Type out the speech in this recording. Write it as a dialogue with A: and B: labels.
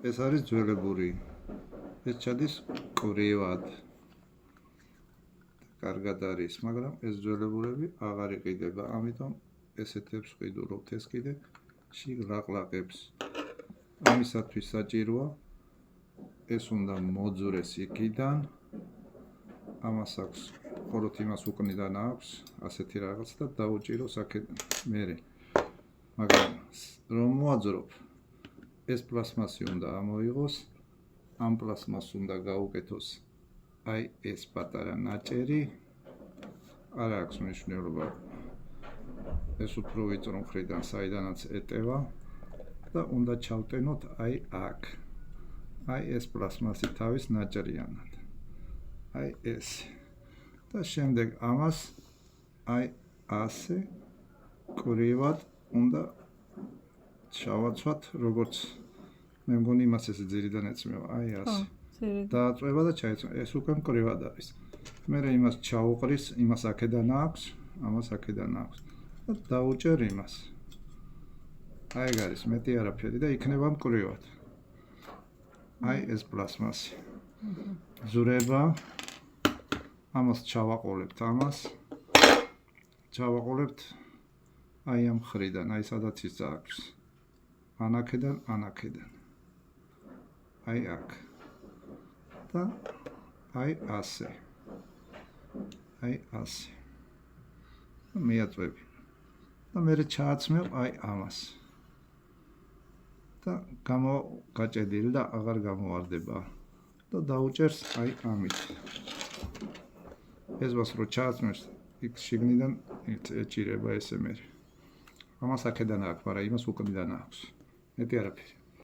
A: ეს არის ძველებური. ეს ჩადის კვრივად. კარგად არის, მაგრამ ეს ძველებურები აღარ იყიდება, ამიტომ ესეთებს ვყიდულობთ. ეს კიდე შიგ ლაყლაყებს. ამისათვის საჭიროა ეს უნდა მოძვრეს იქიდან. ამას აქვს, მხოლოდ იმას უკნიდან აქვს, ასეთი რაღაც და დაუჭიროს აქედან. მერე. მაგრამ რომ მოაძრობ, ეს პლასმასი უნდა ამოიღოს, ამ პლასმასს უნდა გაუკეთოს აი ეს პატარა ნაჭერი. არ აქვს მნიშვნელობა. ეს უფრო ვიწრო მხრიდან, საიდანაც ეტევა და უნდა ჩავტენოთ აი აქ. აი ეს პლასმასი თავის ნაჭრიანად. აი ეს. და შემდეგ ამას აი ასე კვრივად უნდა ჩავაცვათ, როგორც მე მგონი იმას ესე ძირიდან ეწმევა, აი ასე. დააწვევა და ჩაეწვა. ეს უკვე მკვრივად არის. მერე იმას ჩაუყრის, იმას აქედან აქვს, ამას აქედან აქვს. და დაუჭერ იმას. აი ეგ არის, მეტი არაფერი და იქნება მკვრივად. აი ეს პლასმასი. ზურება. ამას ჩავაყოლებთ ამას. ჩავაყოლებთ აი ამ მხრიდან, აი სადაც ის აქვს. ანაკედან, ანაკედან. აი აქ. და აი ასე. აი ასე. მიაწვევი. და მერე ჩააცმევ აი ამას. და გაჭედილი და აღარ გამოვარდება. და დაუჭერს აი ამით. ეზოს რო ჩააცმევს, იქ შიგნიდან ეჭირება ესე მერე. ამას აქედან აქვს, მაგრამ იმას უკნიდან აქვს. მეტი არაფერი.